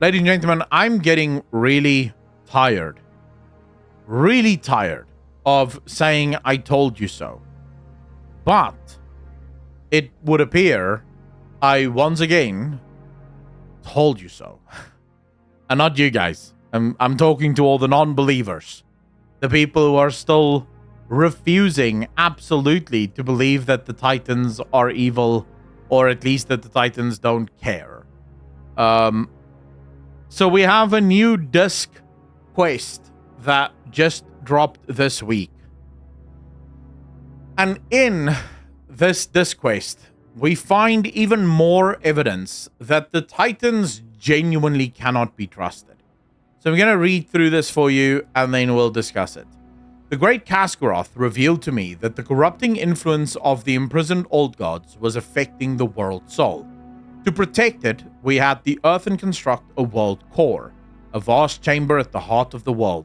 Ladies and gentlemen, I'm getting really tired of saying I told you so. But it would appear I once again told you so. And not you guys. I'm talking to all the non-believers. The people who are still refusing absolutely to believe that the Titans are evil, or at least that the Titans don't care. So we have a new disc quest that just dropped this week. And in this disc quest, we find even more evidence that the Titans genuinely cannot be trusted. So I'm going to read through this for you, and then we'll discuss it. The great Kaskaroth revealed to me that the corrupting influence of the imprisoned old gods was affecting the world soul. To protect it, we had the Earthen construct a world core, a vast chamber at the heart of the world.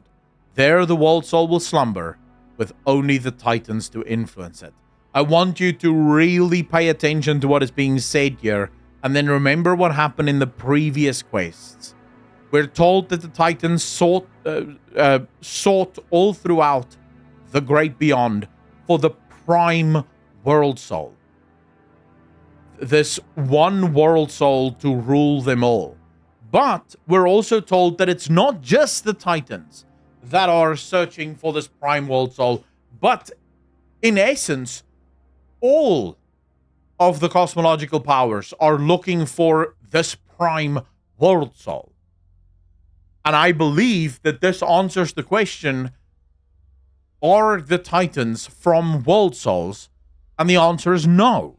There the world soul will slumber, with only the Titans to influence it. I want you to really pay attention to what is being said here, and then remember what happened in the previous quests. We're told that the Titans sought all throughout the Great Beyond for the prime world soul. This one world soul to rule them all. But we're also told that it's not just the Titans that are searching for this prime world soul, but in essence, all of the cosmological powers are looking for this prime world soul. And I believe that this answers the question, are the Titans from world souls? And the answer is no.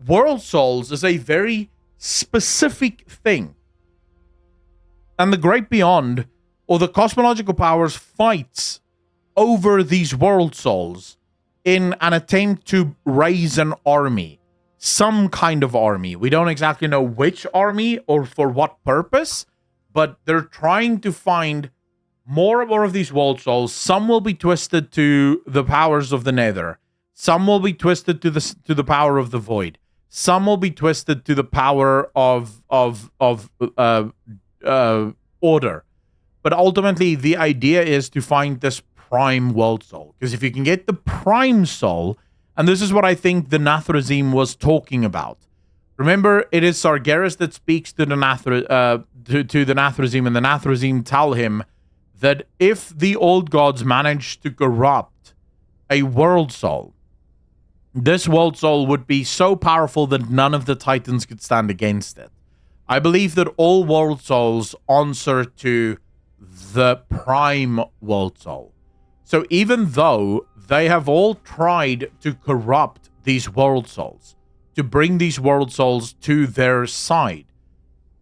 World souls is a very specific thing. And the Great Beyond, or the cosmological powers, fights over these world souls in an attempt to raise an army. Some kind of army. We don't exactly know which army or for what purpose, but they're trying to find more and more of these world souls. Some will be twisted to the powers of the Nether. Some will be twisted to the power of the Void. Some will be twisted to the power of order. But ultimately, the idea is to find this prime world soul. Because if you can get the prime soul, and this is what I think the Nathrezim was talking about. Remember, it is Sargeras that speaks to the Nathrezim, and the Nathrezim tell him that if the old gods manage to corrupt a world soul, this world soul would be so powerful that none of the Titans could stand against it. I believe that all world souls answer to the prime world soul. So even though they have all tried to corrupt these world souls, to bring these world souls to their side,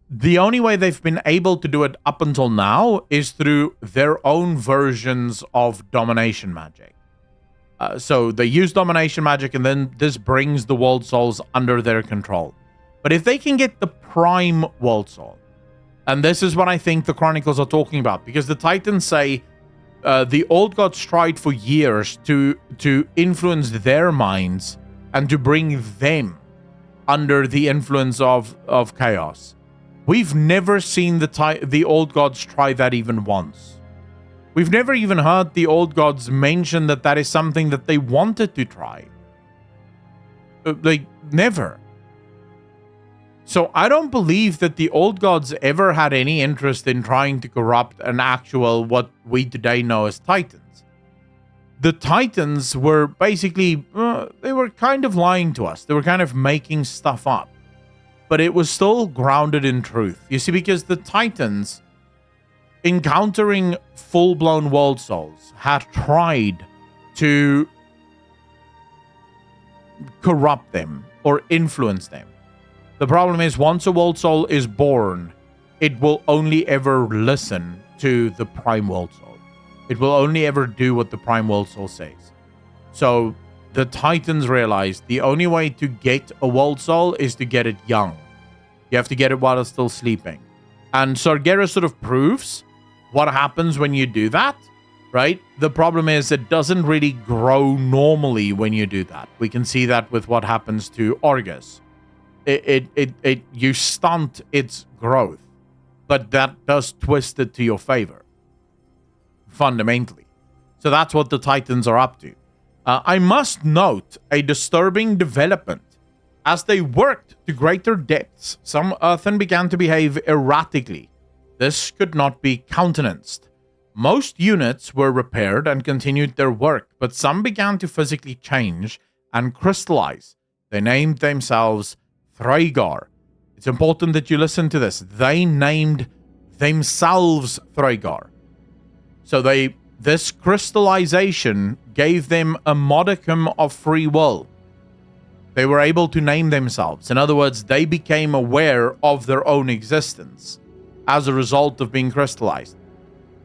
the only way they've been able to do it up until now is through their own versions of domination magic. So they use domination magic, and then this brings the world souls under their control. But if they can get the prime world soul, and this is what I think the Chronicles are talking about, because the Titans say the old gods tried for years to influence their minds and to bring them under the influence of chaos. We've never seen the old gods try that even once. We've never even heard the old gods mention that is something that they wanted to try. Never. So I don't believe that the old gods ever had any interest in trying to corrupt an actual, what we today know as Titans. The Titans were basically, they were kind of lying to us. They were kind of making stuff up. But it was still grounded in truth. You see, because the Titans, encountering full-blown world souls, had tried to corrupt them or influence them. The problem is, once a world soul is born, it will only ever listen to the prime world soul. It will only ever do what the prime world soul says. So the Titans realized the only way to get a world soul is to get it young. You have to get it while it's still sleeping. And Sargeras sort of proves what happens when you do that, right? The problem is it doesn't really grow normally when you do that. We can see that with what happens to Argus. You stunt its growth. but that does twist it to your favor, fundamentally. So that's what the Titans are up to. I must note a disturbing development. As they worked to greater depths, some Earthen began to behave erratically. This could not be countenanced. Most units were repaired and continued their work, but some began to physically change and crystallize. They named themselves Thragar. It's important that you listen to this. They named themselves Thragar. So this crystallization gave them a modicum of free will. They were able to name themselves. In other words, they became aware of their own existence as a result of being crystallized.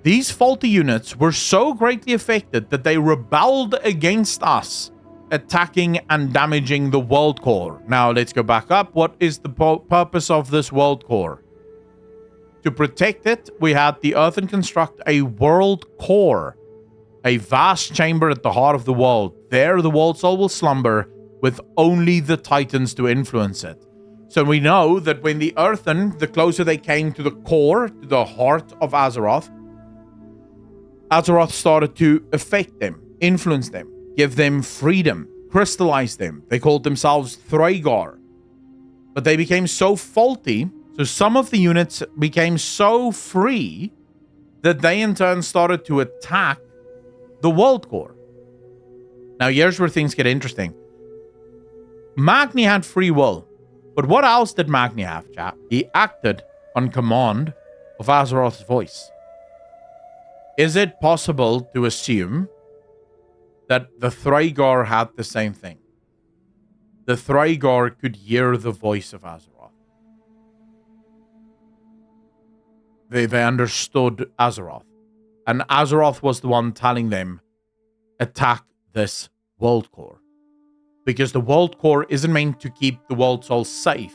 These faulty units were so greatly affected that they rebelled against us, attacking and damaging the world core. Now, let's go back up. What is the purpose of this world core? To protect it, we had the Earthen construct a world core, a vast chamber at the heart of the world. There, the world soul will slumber with only the Titans to influence it. So we know that when the Earthen, the closer they came to the core, to the heart of Azeroth, Azeroth started to affect them, influence them, give them freedom, crystallize them. They called themselves Thragar. But they became so faulty, so some of the units became so free that they in turn started to attack the world core. Now here's where things get interesting. Magni had free will, but what else did Magni have, chat? He acted on command of Azeroth's voice. Is it possible to assume that the Thragar had the same thing? The Thragar could hear the voice of Azeroth. They understood Azeroth. And Azeroth was the one telling them, attack this world core. Because the world core isn't meant to keep the world soul safe.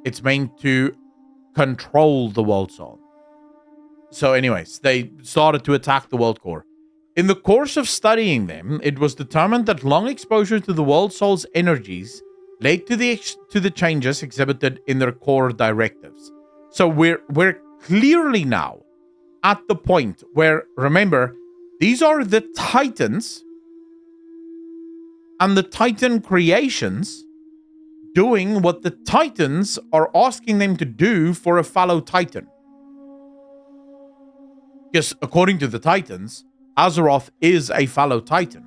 It's meant to control the world soul. So anyways, they started to attack the world core. In the course of studying them, it was determined that long exposure to the world soul's energies led to the changes exhibited in their core directives. So we're clearly now at the point where, remember, these are the Titans and the Titan creations doing what the Titans are asking them to do for a fellow Titan. Because according to the Titans, Azeroth is a fellow Titan.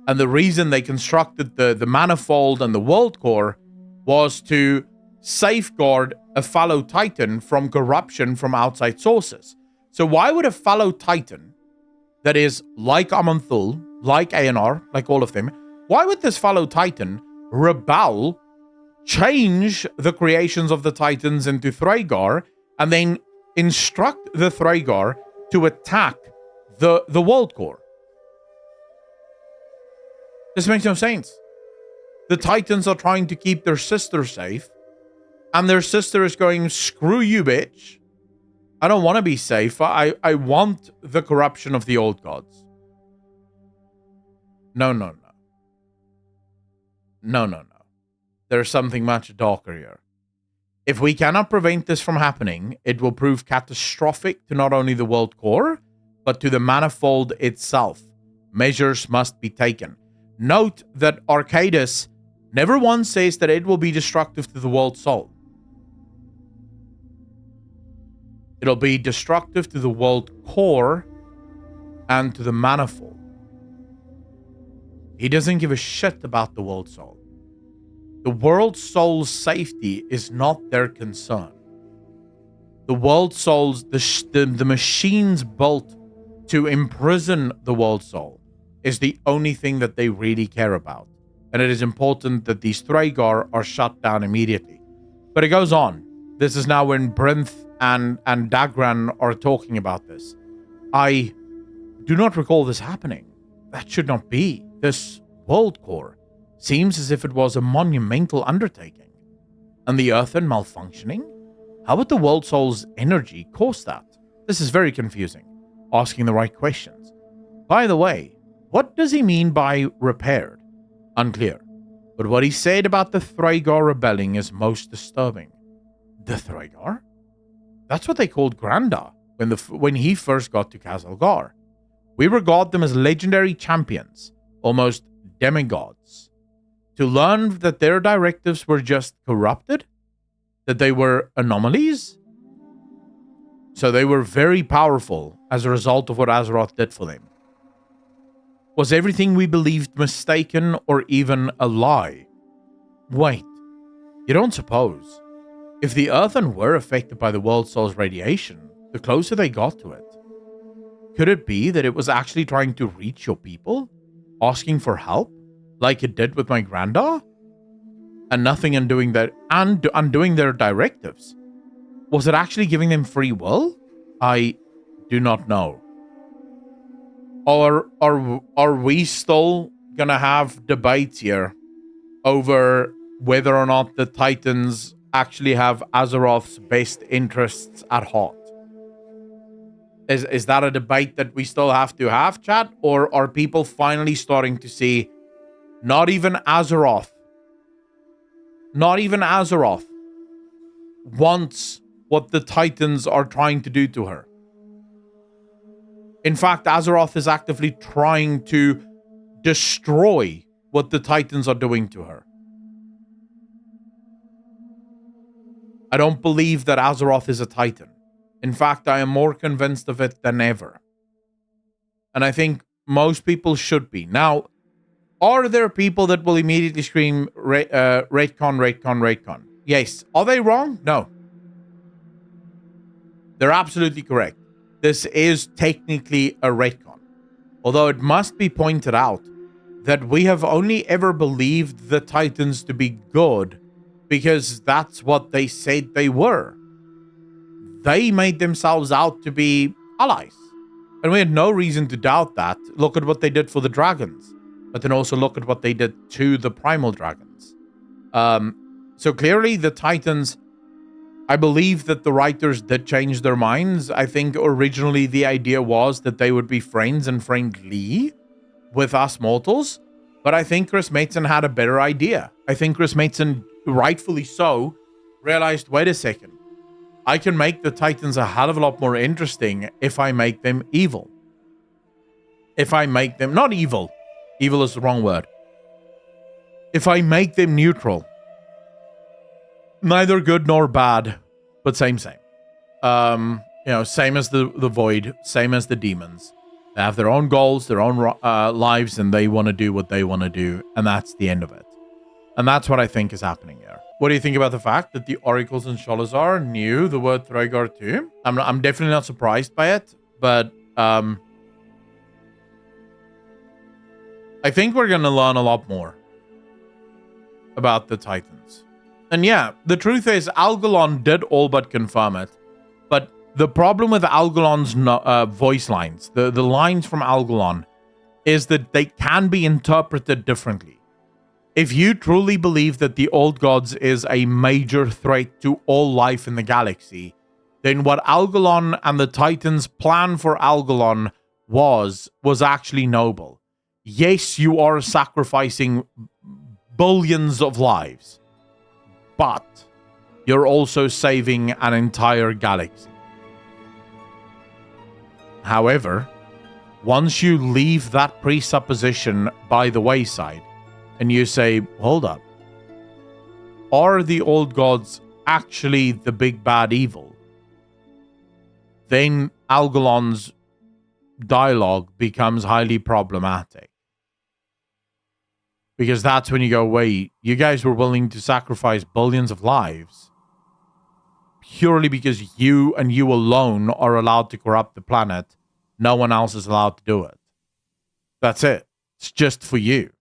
And the reason they constructed the Manifold and the World Core was to safeguard a fellow Titan from corruption from outside sources. So why would a fellow Titan that is like Aman'Thul, like Aenar, like all of them, why would this fellow Titan rebel, change the creations of the Titans into Thragar, and then instruct the Thragar to attack the World Core? This makes no sense. The Titans are trying to keep their sister safe, and their sister is going, screw you, bitch. I don't want to be safe. I want the corruption of the old gods. No. There's something much darker here. If we cannot prevent this from happening, it will prove catastrophic to not only the world core, but to the Manifold itself. Measures must be taken. Note that Arcadis never once says that it will be destructive to the world soul. It'll be destructive to the world core and to the Manifold. He doesn't give a shit about the world soul. The world soul's safety is not their concern. The world souls, the machines built to imprison the world soul is the only thing that they really care about. And it is important that these Thragar are shut down immediately. But it goes on. This is now when Brinth and Dagran are talking about this. I do not recall this happening. That should not be. This world core seems as if it was a monumental undertaking. And the Earthen malfunctioning? How would the world soul's energy cause that? This is very confusing. Asking the right questions. By the way, what does he mean by repaired? Unclear. But what he said about the Thragar rebelling is most disturbing. The Thragar? That's what they called Granda when he first got to Kazalgar. We regard them as legendary champions, almost demigods. To learn that their directives were just corrupted, that they were anomalies. So they were very powerful as a result of what Azeroth did for them. Was everything we believed mistaken or even a lie? Wait, you don't suppose? If the Earthen were affected by the World Soul's radiation, the closer they got to it, could it be that it was actually trying to reach your people? Asking for help? Like it did with my Grandar? And nothing undoing their directives? Was it actually giving them free will? I do not know. Or are we still gonna have debates here over whether or not the Titans actually have Azeroth's best interests at heart? Is that a debate that we still have to have, chat? Or are people finally starting to see not even Azeroth wants what the Titans are trying to do to her? In fact, Azeroth is actively trying to destroy what the Titans are doing to her. I don't believe that Azeroth is a Titan. In fact, I am more convinced of it than ever. And I think most people should be. Now, are there people that will immediately scream, Raidcon? Yes. Are they wrong? No. They're absolutely correct. This is technically a Raidcon. Although it must be pointed out that we have only ever believed the Titans to be good because that's what they said they were. They made themselves out to be allies. And we had no reason to doubt that. Look at what they did for the dragons. But then also look at what they did to the primal dragons. So clearly the Titans, I believe that the writers did change their minds. I think originally the idea was that they would be friends and friendly with us mortals. But I think Chris Mason had a better idea. I think Chris Mason, rightfully so, realized, wait a second. I can make the Titans a hell of a lot more interesting if I make them evil. If I make them, not evil. Evil is the wrong word. If I make them neutral. Neither good nor bad, but same. Same as the Void, same as the demons. They have their own goals, their own lives, and they want to do what they want to do, and that's the end of it. And that's what I think is happening here. What do you think about the fact that the Oracles in Sholazar knew the word Thragar too? I'm definitely not surprised by it, but I think we're going to learn a lot more about the Titans. And yeah, the truth is Algalon did all but confirm it. But the problem with Algalon's voice lines, the lines from Algalon, is that they can be interpreted differently. If you truly believe that the Old Gods is a major threat to all life in the galaxy, then what Algalon and the Titans' plan for Algalon was actually noble. Yes, you are sacrificing billions of lives, but you're also saving an entire galaxy. However, once you leave that presupposition by the wayside, and you say, hold up, are the Old Gods actually the big bad evil? Then Algalon's dialogue becomes highly problematic. Because that's when you go, wait, you guys were willing to sacrifice billions of lives purely because you and you alone are allowed to corrupt the planet. No one else is allowed to do it. That's it. It's just for you.